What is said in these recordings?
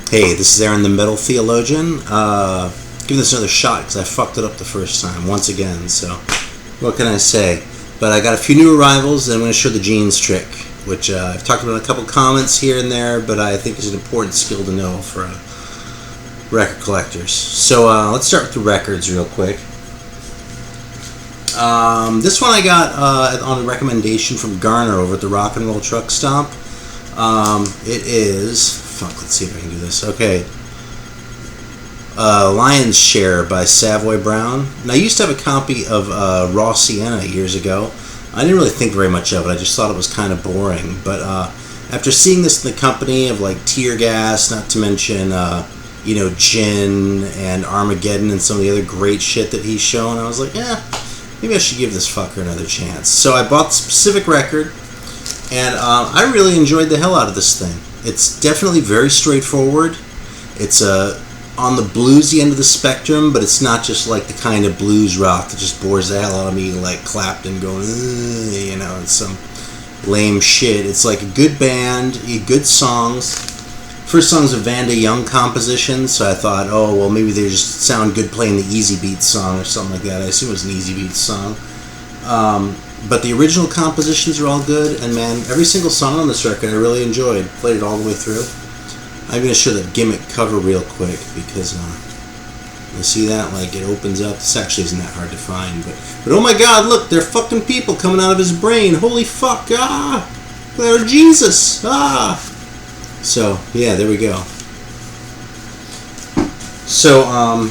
Hey, this is Aaron the Metal Theologian. Giving this another shot because I fucked it up the first time once again. So, what can I say? But I got a few new arrivals, and I'm going to show the jeans trick, which I've talked about in a couple comments here and there, but I think is an important skill to know for record collectors. So let's start with the records real quick. This one I got on a recommendation from Garner over at the Rock and Roll Truck Stop. It is... Fuck, let's see if I can do this. Okay. Lion's Share by Savoy Brown. Now, I used to have a copy of Raw Sienna years ago. I didn't really think very much of it. I just thought it was kind of boring. But after seeing this in the company of like Tear Gas, not to mention Gin and Armageddon and some of the other great shit that he's shown, I was like, maybe I should give this fucker another chance. So I bought the specific record, and I really enjoyed the hell out of this thing. It's definitely very straightforward. It's on the bluesy end of the spectrum, but it's not just like the kind of blues rock that just bores the hell out of me, like Clapton going, it's some lame shit. It's like a good band, good songs. First song's a Vanda Young composition, so I thought, maybe they just sound good playing the Easy Beats song or something like that. I assume it was an Easy Beats song. But the original compositions are all good, and man, every single song on this record I really enjoyed. Played it all the way through. I'm going to show the gimmick cover real quick because you see that? Like, it opens up. This actually isn't that hard to find, but oh my god, look, there are fucking people coming out of his brain. Holy fuck, they're Jesus, So, yeah, there we go. So,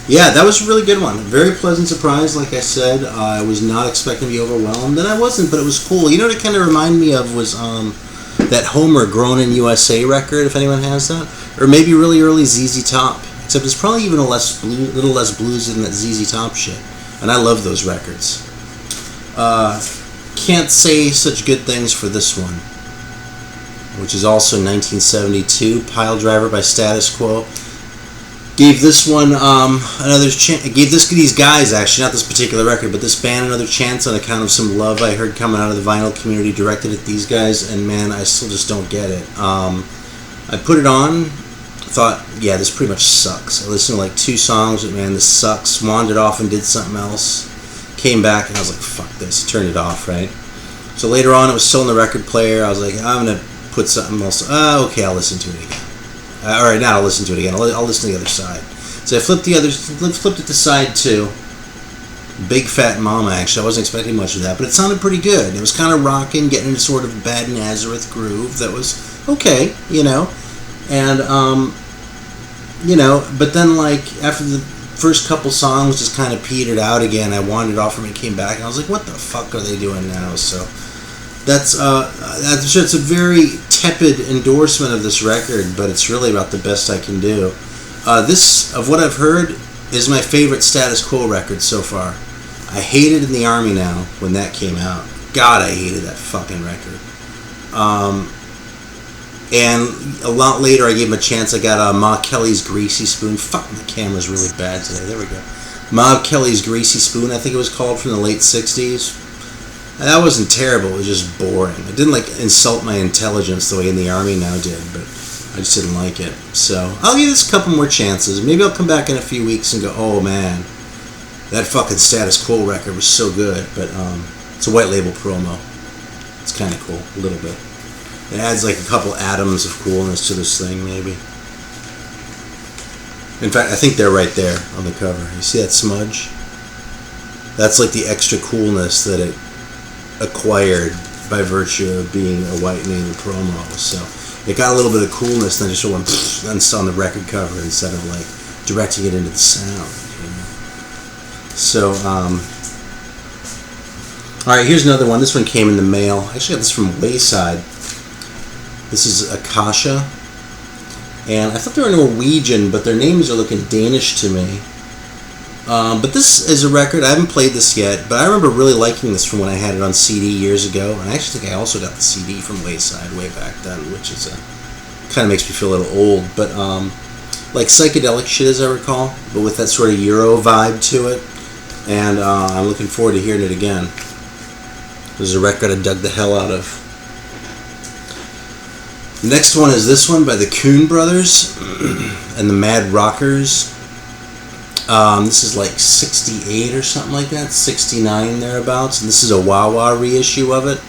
yeah, that was a really good one. Very pleasant surprise, like I said. I was not expecting to be overwhelmed, and I wasn't, but it was cool. You know what it kind of reminded me of was that Homer Grown in USA record, if anyone has that. Or maybe really early ZZ Top. Except it's probably even little less bluesy than that ZZ Top shit. And I love those records. Can't say such good things for this one, which is also 1972, Pile Driver by Status Quo. Gave this one another chance. Gave these guys, actually, not this particular record, but this band another chance on account of some love I heard coming out of the vinyl community directed at these guys, and man, I still just don't get it. I put it on, thought, yeah, this pretty much sucks. I listened to like 2 songs, but man, this sucks. Wandered off and did something else. Came back, and I was like, fuck this. Turned it off, right? So later on, it was still in the record player. I was like, I'm going to put something else. Okay, I'll listen to it again. Alright, now I'll listen to it again. I'll listen to the other side. So I flipped it to side 2. Big Fat Mama, actually. I wasn't expecting much of that, but it sounded pretty good. It was kind of rocking, getting into sort of Bad Nazareth groove that was okay, And, but then, like, after the first couple songs just kind of petered out again, I wandered off from it, came back, and I was like, what the fuck are they doing now? So that's it's a very tepid endorsement of this record, but it's really about the best I can do. This, of what I've heard, is my favorite Status Quo record so far. I hated In the Army Now when that came out. God, I hated that fucking record. And a lot later, I gave him a chance. I got Ma Kelly's Greasy Spoon. Fuck, my camera's really bad today. There we go. Ma Kelly's Greasy Spoon, I think it was called, from the late 60s. That wasn't terrible, it was just boring. It didn't insult my intelligence the way In the Army Now did, but I just didn't like it. So I'll give this a couple more chances. Maybe I'll come back in a few weeks and go, oh man, that fucking Status Quo record was so good. But it's a white label promo. It's kind of cool, a little bit. It adds like a couple atoms of coolness to this thing, maybe. In fact, I think they're right there on the cover. You see that smudge? That's like the extra coolness that it acquired by virtue of being a white label promo. So it got a little bit of coolness, then just went on the record cover instead of like directing it into the sound. So all right, here's another one. This one came in the mail. I actually got this from Wayside. This is Akasha, and I thought they were Norwegian, but their names are looking Danish to me. But this is a record, I haven't played this yet, but I remember really liking this from when I had it on CD years ago, and I actually think I also got the CD from Wayside way back then, which is kind of makes me feel a little old, but like psychedelic shit as I recall, but with that sort of Euro vibe to it, and I'm looking forward to hearing it again. This is a record I dug the hell out of. The next one is this one by the Coon Brothers and the Mad Rockers. This is like 68 or something like that, 69 thereabouts, and this is a Wah-Wah reissue of it.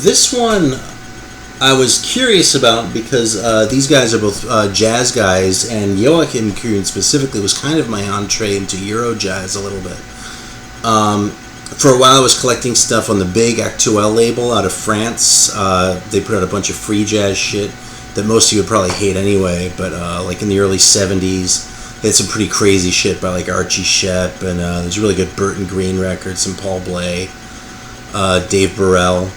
This one I was curious about because these guys are both jazz guys, and Joachim Kuhn specifically was kind of my entree into Euro jazz a little bit. For a while I was collecting stuff on the big Actuel label out of France. They put out a bunch of free jazz shit that most of you would probably hate anyway, but like in the early 70s, they had some pretty crazy shit by like Archie Shepp, and there's really good Burton Green records, some Paul Bley, Dave Burrell,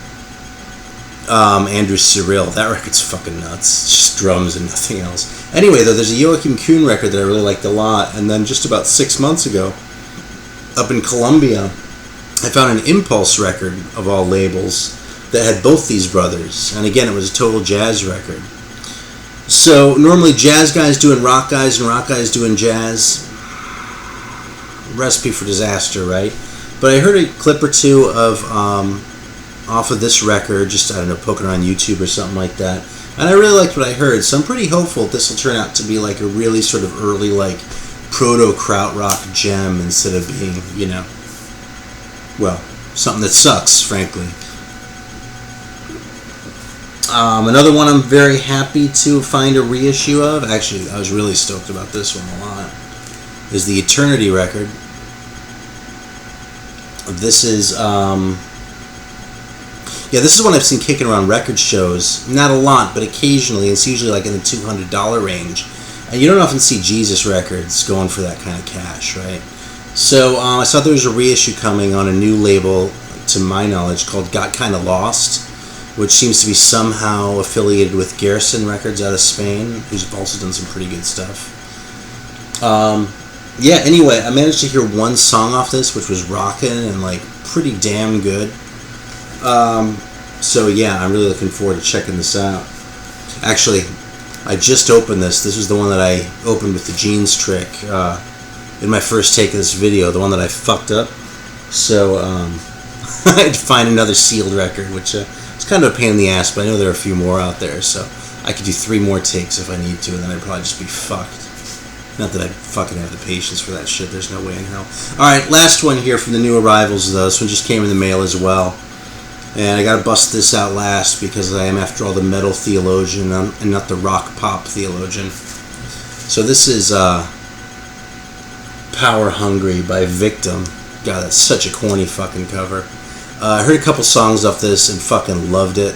Andrew Cyril. That record's fucking nuts. It's just drums and nothing else. Anyway, though, there's a Joachim Kuhn record that I really liked a lot, and then just about 6 months ago, up in Colombia, I found an Impulse record, of all labels, that had both these brothers. And again, it was a total jazz record. So, normally jazz guys doing rock guys and rock guys doing jazz. Recipe for disaster, right? But I heard a clip or two of off of this record, just, I don't know, poking around YouTube or something like that. And I really liked what I heard, so I'm pretty hopeful this will turn out to be like a really sort of early, like, proto-krautrock gem instead of being, you know, well, something that sucks, frankly. Another one I'm very happy to find a reissue of, actually, I was really stoked about this one a lot, is the Eternity record. This is, this is one I've seen kicking around record shows. Not a lot, but occasionally. It's usually like in the $200 range. And you don't often see Jesus records going for that kind of cash, right? So I saw there was a reissue coming on a new label, to my knowledge, called Got Kinda Lost, which seems to be somehow affiliated with Garrison Records out of Spain, who's also done some pretty good stuff. Anyway, I managed to hear one song off this, which was rockin' and like pretty damn good. So yeah, I'm really looking forward to checking this out. Actually, I just opened this. This was the one that I opened with the jeans trick in my first take of this video, the one that I fucked up. So I had to find another sealed record, which it's kind of a pain in the ass, but I know there are a few more out there, so I could do 3 more takes if I need to, and then I'd probably just be fucked. Not that I fucking have the patience for that shit. There's no way in hell. Alright, last one here from the new arrivals, though. This one just came in the mail as well. And I gotta bust this out last because I am, after all, the metal theologian and not the rock pop theologian. So this is Power Hungry by Victim. God, that's such a corny fucking cover. I heard a couple songs off this and fucking loved it.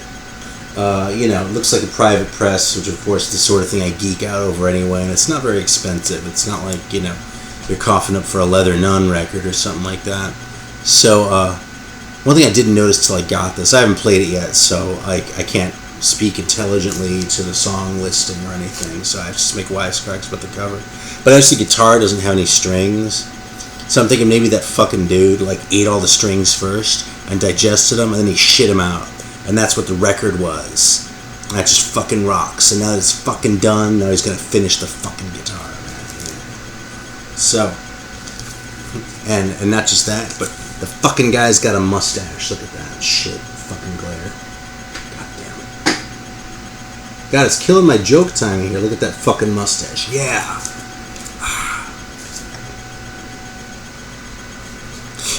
It looks like a private press, which of course is the sort of thing I geek out over anyway, and it's not very expensive. It's not like, you're coughing up for a Leather Nun record or something like that. So, one thing I didn't notice till I got this, I haven't played it yet, so I can't speak intelligently to the song listing or anything, so I have to just make wisecracks about the cover. But I noticed the guitar doesn't have any strings, so I'm thinking maybe that fucking dude ate all the strings first and digested them, and then he shit them out. And that's what the record was. And that just fucking rocks. And now that it's fucking done, now he's gonna finish the fucking guitar. So, and not just that, but the fucking guy's got a mustache. Look at that shit. Fucking glare. God damn it. God, it's killing my joke timing here. Look at that fucking mustache. Yeah.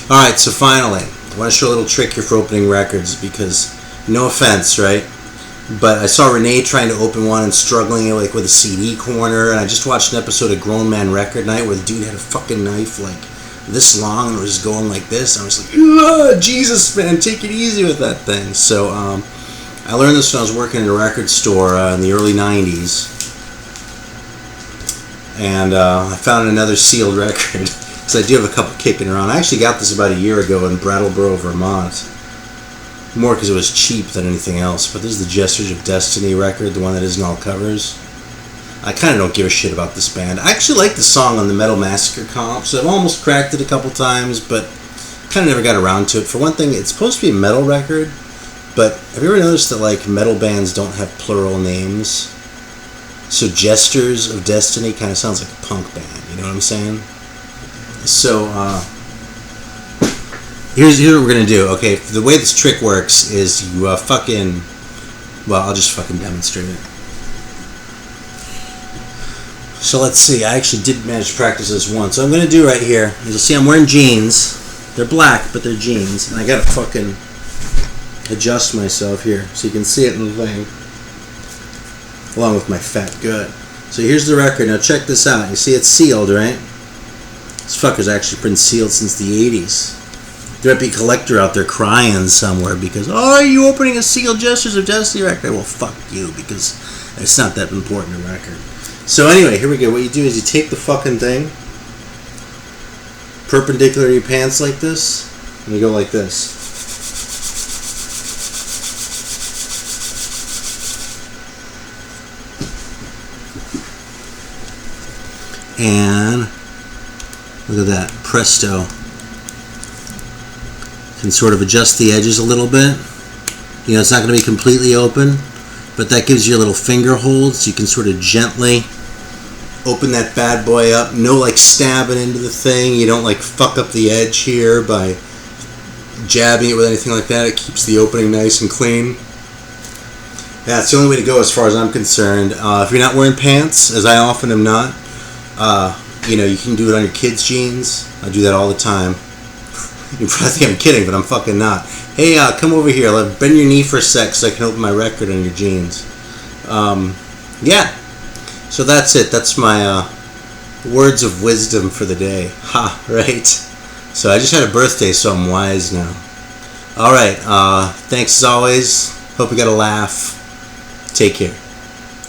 Alright, so finally, I want to show a little trick here for opening records because, no offense, right? But I saw Renee trying to open one and struggling with a CD corner, and I just watched an episode of Grown Man Record Night where the dude had a fucking knife this long and was going like this. And I was like, Jesus, man, take it easy with that thing. So I learned this when I was working in a record store in the early 90s. And I found another sealed record. Because I do have a couple kicking around. I actually got this about a year ago in Brattleboro, Vermont. More because it was cheap than anything else. But this is the Jesters of Destiny record, the one that isn't all covers. I kind of don't give a shit about this band. I actually like the song on the Metal Massacre comp, so I've almost cracked it a couple times, but kind of never got around to it. For one thing, it's supposed to be a metal record, but have you ever noticed that metal bands don't have plural names? So Jesters of Destiny kind of sounds like a punk band, you know what I'm saying? So, here's what we're going to do, okay? The way this trick works is you Well, I'll just fucking demonstrate it. So let's see. I actually did manage to practice this once. So I'm going to do right here. You'll see I'm wearing jeans. They're black, but they're jeans. And I got to fucking adjust myself here so you can see it in the thing. Along with my fat gut. So here's the record. Now check this out. You see it's sealed, right? This fucker's actually been sealed since the 80s. There might be a collector out there crying somewhere because, oh, are you opening a sealed Jesters of Destiny record? Well, fuck you, because it's not that important a record. So anyway, here we go. What you do is you take the fucking thing perpendicular to your pants like this, and you go like this. And look at that, presto. Can sort of adjust the edges a little bit. You know, it's not going to be completely open, but that gives you a little finger hold, so you can sort of gently open that bad boy up. No like stabbing into the thing. You don't like fuck up the edge here by jabbing it with anything like that. It keeps the opening nice and clean. Yeah, it's the only way to go as far as I'm concerned. If you're not wearing pants, as I often am not, you know, you can do it on your kids' jeans. I do that all the time. You probably think I'm kidding, but I'm fucking not. Hey, come over here. Bend your knee for a sec so I can open my record on your jeans. Yeah. So that's it. That's my words of wisdom for the day. Ha, right? So I just had a birthday, so I'm wise now. Alright, thanks as always. Hope you got a laugh. Take care.